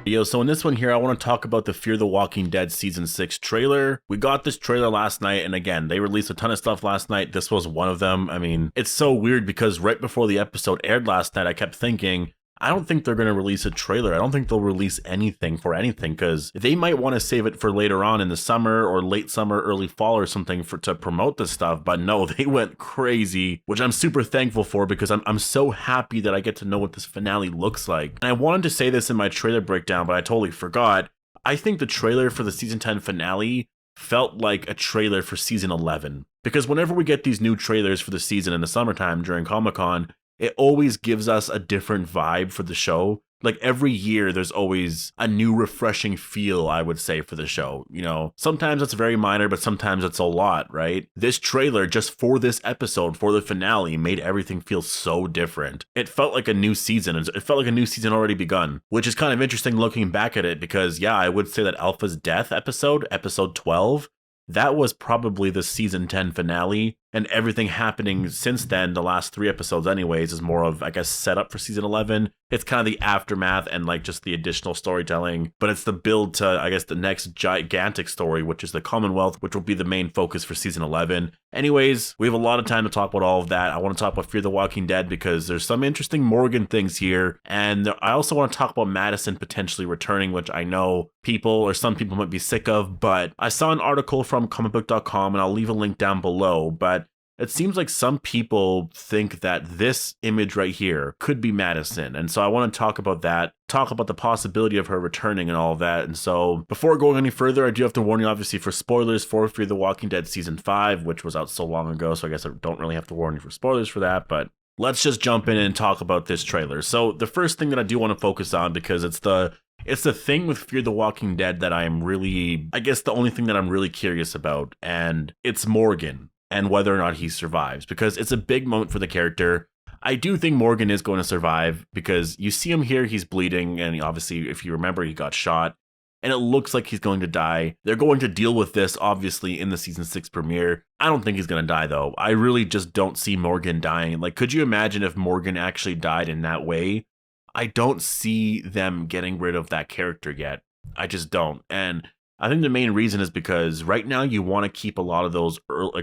Yo, so in this one here, I want to talk about the Fear the Walking Dead Season 6 trailer. We got this trailer last night, and again, they released a ton of stuff last night. This was one of them. I mean, it's so weird because right before the episode aired last night, I kept thinking, I don't think they're going to release a trailer. I don't think they'll release anything for anything because they might want to save it for later on in the summer or late summer, early fall or something to promote this stuff. But no, they went crazy, which I'm super thankful for because I'm so happy that I get to know what this finale looks like. And I wanted to say this in my trailer breakdown, but I totally forgot. I think the trailer for the season 10 finale felt like a trailer for season 11 because whenever we get these new trailers for the season in the summertime during Comic-Con, it always gives us a different vibe for the show. Like every year, there's always a new refreshing feel, I would say, for the show. You know, sometimes it's very minor, but sometimes it's a lot, right? This trailer, just for this episode, for the finale, made everything feel so different. It felt like a new season. It felt like a new season already begun, which is kind of interesting looking back at it because, yeah, I would say that Alpha's death episode 12, that was probably the season 10 finale, and everything happening since then, the last 3 episodes anyways, is more of, I guess, set up for season 11. It's kind of the aftermath and like just the additional storytelling, but it's the build to, I guess, the next gigantic story, which is the Commonwealth, which will be the main focus for season 11. Anyways, we have a lot of time to talk about all of that. I want to talk about Fear the Walking Dead because there's some interesting Morgan things here, and I also want to talk about Madison potentially returning, which I know some people might be sick of, but I saw an article from comicbook.com, and I'll leave a link down below, but it seems like some people think that this image right here could be Madison. And so I want to talk about that, talk about the possibility of her returning and all of that. And so before going any further, I do have to warn you, obviously, for spoilers for Fear the Walking Dead Season 5, which was out so long ago. So I guess I don't really have to warn you for spoilers for that. But let's just jump in and talk about this trailer. So the first thing that I do want to focus on, because it's the thing with Fear the Walking Dead that I'm really, I guess the only thing that I'm really curious about, and it's Morgan and whether or not he survives, because it's a big moment for the character. I do think Morgan is going to survive because you see him here, he's bleeding, and obviously, if you remember, he got shot, and it looks like he's going to die. They're going to deal with this, obviously, in the season 6 premiere. I don't think he's going to die, though. I really just don't see Morgan dying. Like, could you imagine if Morgan actually died in that way? I don't see them getting rid of that character yet. I just don't. And I think the main reason is because right now you want to keep a lot of those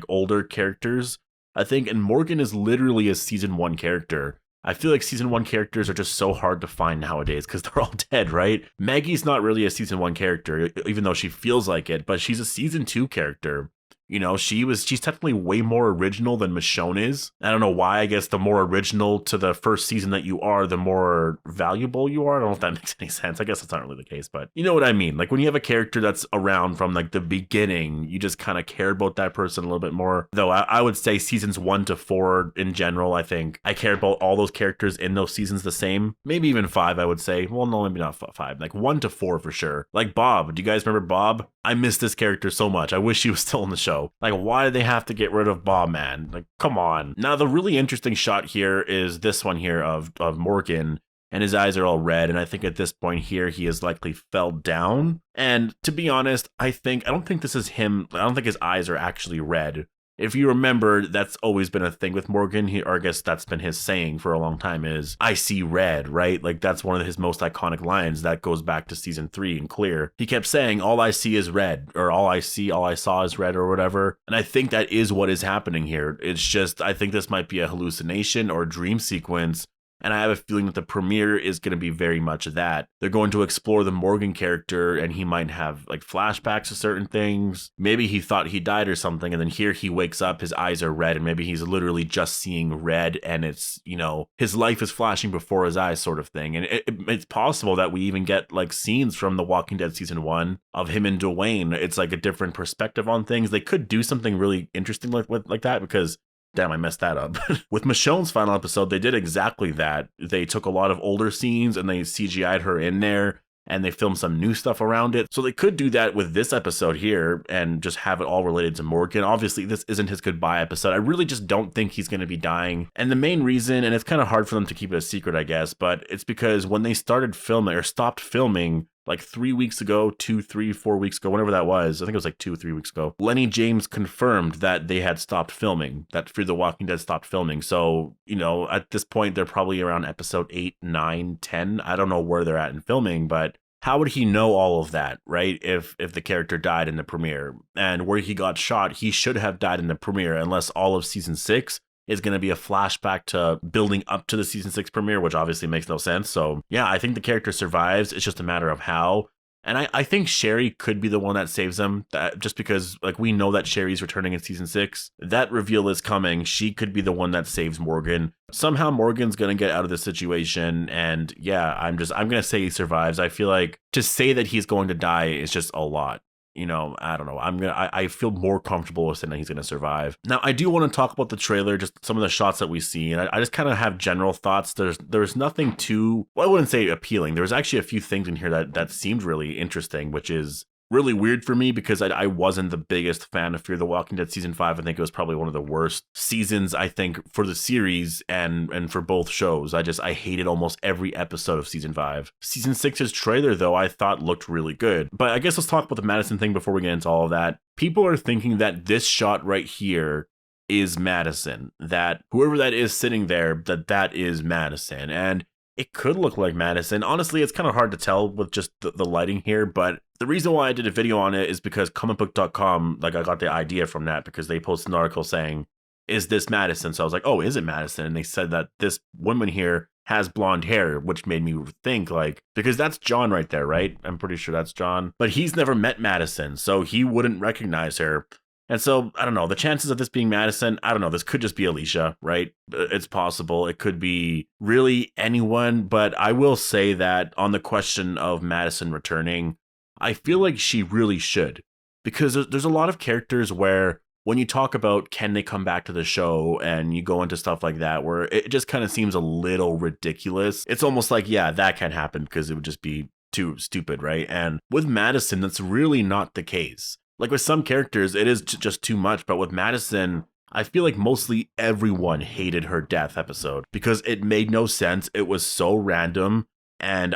older characters. I think, and Morgan is literally a season 1 character. I feel like season 1 characters are just so hard to find nowadays because they're all dead, right? Maggie's not really a season 1 character, even though she feels like it, but she's a season 2 character. You know, she's technically way more original than Michonne is. I don't know why. I guess the more original to the first season that you are, the more valuable you are. I don't know if that makes any sense. I guess that's not really the case, but you know what I mean? Like when you have a character that's around from like the beginning, you just kind of care about that person a little bit more. Though I would say seasons 1 to 4 in general, I think I care about all those characters in those seasons the same. Maybe even 5, I would say. Well, no, maybe not 5. Like 1 to 4 for sure. Like Bob. Do you guys remember Bob? I miss this character so much. I wish he was still in the show. Like, why did they have to get rid of Bob, man? Like, come on. Now, the really interesting shot here is this one here of Morgan, and his eyes are all red, and I think at this point here, he has likely fell down. And to be honest, I don't think this is him. I don't think his eyes are actually red. If you remember, that's always been a thing with Morgan, or I guess that's been his saying for a long time is, I see red, right? Like that's one of his most iconic lines that goes back to season 3 and Clear. He kept saying, all I see is red, or all I saw is red, or whatever. And I think that is what is happening here. It's just, I think this might be a hallucination or a dream sequence. And I have a feeling that the premiere is going to be very much that. They're going to explore the Morgan character, and he might have like flashbacks to certain things. Maybe he thought he died or something, and then here he wakes up, his eyes are red, and maybe he's literally just seeing red, and it's, you know, his life is flashing before his eyes sort of thing. And it's possible that we even get like scenes from The Walking Dead season 1 of him and Dwayne. It's like a different perspective on things. They could do something really interesting like that because damn, I messed that up. With Michonne's final episode, they did exactly that. They took a lot of older scenes and they CGI'd her in there and they filmed some new stuff around it. So they could do that with this episode here and just have it all related to Morgan. Obviously, this isn't his goodbye episode. I really just don't think he's going to be dying. And the main reason, and it's kind of hard for them to keep it a secret, I guess, but it's because when they started filming or stopped filming, like 3 weeks ago, 2, 3, 4 weeks ago, whenever that was, I think it was like 2 or 3 weeks ago, Lenny James confirmed that they had stopped filming, that Fear the Walking Dead stopped filming. So, you know, at this point, they're probably around episode 8, 9, 10. I don't know where they're at in filming, but how would he know all of that, right? If the character died in the premiere, and where he got shot, he should have died in the premiere, unless all of season 6 is going to be a flashback to building up to the season 6 premiere, which obviously makes no sense. So yeah, I think the character survives. It's just a matter of how. And I think Sherry could be the one that saves him, that just because like we know that Sherry's returning in season 6. That reveal is coming. She could be the one that saves Morgan. Somehow Morgan's going to get out of this situation. And yeah, I'm going to say he survives. I feel like to say that he's going to die is just a lot. You know, I don't know. I feel more comfortable with saying that he's going to survive. Now, I do want to talk about the trailer, just some of the shots that we see. And I just kind of have general thoughts. There's nothing too, well, I wouldn't say appealing. There's actually a few things in here that seemed really interesting, which is really weird for me because I wasn't the biggest fan of Fear the Walking Dead season 5. I think it was probably one of the worst seasons, I think, for the series and for both shows. I hated almost every episode of season 5. Season 6's trailer, though, I thought looked really good. But I guess let's talk about the Madison thing before we get into all of that. People are thinking that this shot right here is Madison, that whoever that is sitting there, that is Madison. And it could look like Madison. Honestly, it's kind of hard to tell with just the lighting here, but the reason why I did a video on it is because comicbook.com, like I got the idea from that because they posted an article saying, is this Madison? So I was like, oh, is it Madison? And they said that this woman here has blonde hair, which made me think like, because that's John right there, right? I'm pretty sure that's John, but he's never met Madison, so he wouldn't recognize her. And so, I don't know, the chances of this being Madison, I don't know, this could just be Alicia, right? It's possible. It could be really anyone, but I will say that on the question of Madison returning, I feel like she really should. Because there's a lot of characters where when you talk about can they come back to the show and you go into stuff like that, where it just kind of seems a little ridiculous. It's almost like, yeah, that can't happen because it would just be too stupid, right? And with Madison, that's really not the case. Like with some characters, it is just too much. But with Madison, I feel like mostly everyone hated her death episode because it made no sense. It was so random. And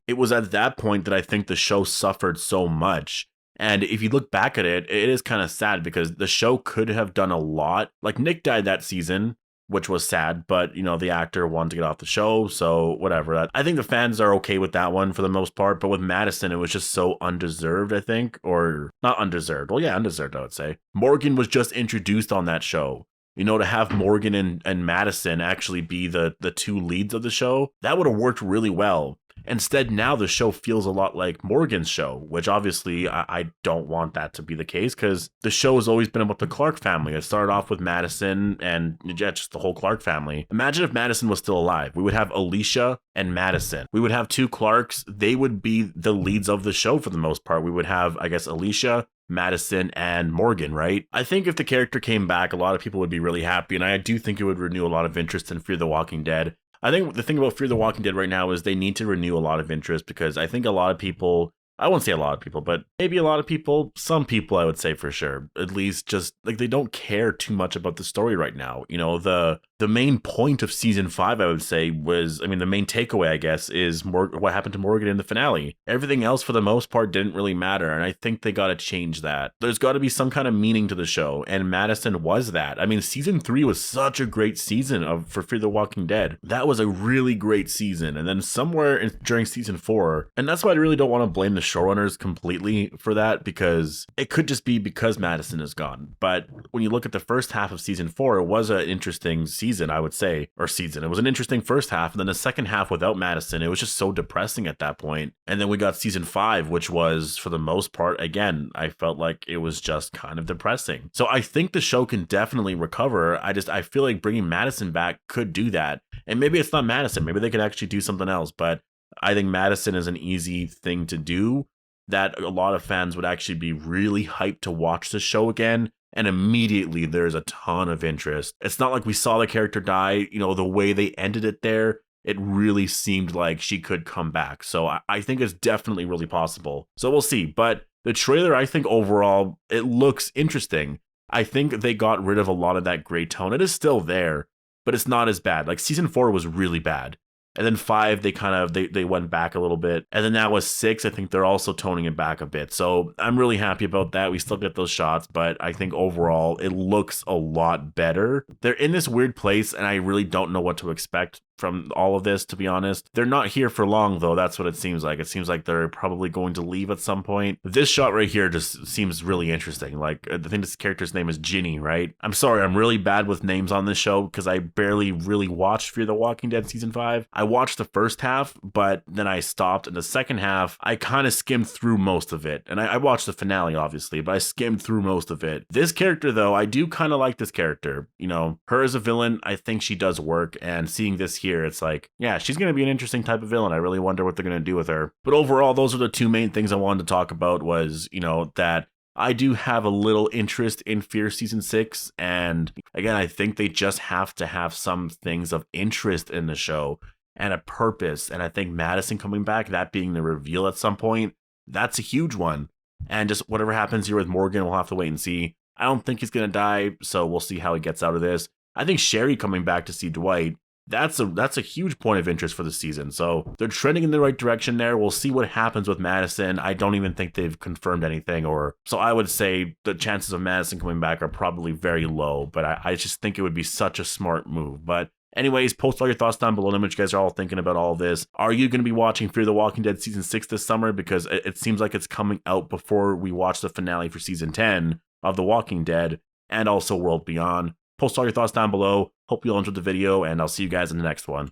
it was at that point that I think the show suffered so much. And if you look back at it, it is kind of sad because the show could have done a lot. Like Nick died that season, which was sad, but you know, the actor wanted to get off the show, so whatever. I think the fans are okay with that one for the most part, but with Madison, it was just so undeserved, I think, or not undeserved. Well, yeah, undeserved, I would say. Morgan was just introduced on that show. You know, to have Morgan and Madison actually be the two leads of the show, that would have worked really well. Instead, now the show feels a lot like Morgan's show, which obviously I don't want that to be the case because the show has always been about the Clark family. It started off with Madison and yeah, just the whole Clark family. Imagine if Madison was still alive. We would have Alicia and Madison. We would have two Clarks. They would be the leads of the show for the most part. We would have, I guess, Alicia, Madison, and Morgan, right? I think if the character came back, a lot of people would be really happy, and I do think it would renew a lot of interest in Fear the Walking Dead. I think the thing about Fear the Walking Dead right now is they need to renew a lot of interest because I think a lot of people, I won't say a lot of people, but maybe a lot of people, some people I would say for sure, at least just like they don't care too much about the story right now. You know, the main point of season 5, I would say was, I mean, the main takeaway, I guess, is what happened to Morgan in the finale. Everything else for the most part didn't really matter. And I think they got to change that. There's got to be some kind of meaning to the show. And Madison was that. I mean, season 3 was such a great season for Fear the Walking Dead. That was a really great season. And then somewhere during season 4, and that's why I really don't want to blame the showrunners completely for that, because it could just be because Madison is gone. But when you look at the first half of season 4, it was an interesting season, I would say, or season. It was an interesting first half, and then the second half without Madison, it was just so depressing at that point. And then we got season 5, which was, for the most part, again, I felt like it was just kind of depressing. So I think the show can definitely recover. I feel like bringing Madison back could do that. And maybe it's not Madison. Maybe they could actually do something else. But I think Madison is an easy thing to do that a lot of fans would actually be really hyped to watch the show again. And immediately there's a ton of interest. It's not like we saw the character die, you know, the way they ended it there, it really seemed like she could come back. So I think it's definitely really possible. So we'll see. But the trailer, I think overall, it looks interesting. I think they got rid of a lot of that gray tone. It is still there, but it's not as bad. Like season 4 was really bad. And then 5, they went back a little bit. And then now with 6, I think they're also toning it back a bit. So I'm really happy about that. We still get those shots, but I think overall it looks a lot better. They're in this weird place, and I really don't know what to expect. from all of this, to be honest. They're not here for long, though. That's what it seems like. It seems like they're probably going to leave at some point. This shot right here just seems really interesting. Like, I think this character's name is Ginny, right? I'm sorry, I'm really bad with names on this show because I barely really watched Fear the Walking Dead season 5. I watched the first half, but then I stopped. In the second half, I kind of skimmed through most of it. And I watched the finale, obviously, but I skimmed through most of it. This character, though, I do kind of like this character. You know, her as a villain, I think she does work. And seeing this here, it's like, yeah, she's going to be an interesting type of villain. I really wonder what they're going to do with her. But overall, those are the two main things I wanted to talk about was, you know, that I do have a little interest in Fear Season 6. And again, I think they just have to have some things of interest in the show and a purpose. And I think Madison coming back, that being the reveal at some point, that's a huge one. And just whatever happens here with Morgan, we'll have to wait and see. I don't think he's going to die, so we'll see how he gets out of this. I think Sherry coming back to see Dwight, that's a huge point of interest for the season. So they're trending in the right direction there. We'll see what happens with Madison. I don't even think they've confirmed anything, so I would say the chances of Madison coming back are probably very low, but I just think it would be such a smart move. But anyways, post all your thoughts down below. Let me know what you guys are all thinking about all this. Are you going to be watching Fear the Walking Dead Season 6 this summer? Because it seems like it's coming out before we watch the finale for Season 10 of The Walking Dead and also World Beyond. Post all your thoughts down below. Hope you all enjoyed the video, and I'll see you guys in the next one.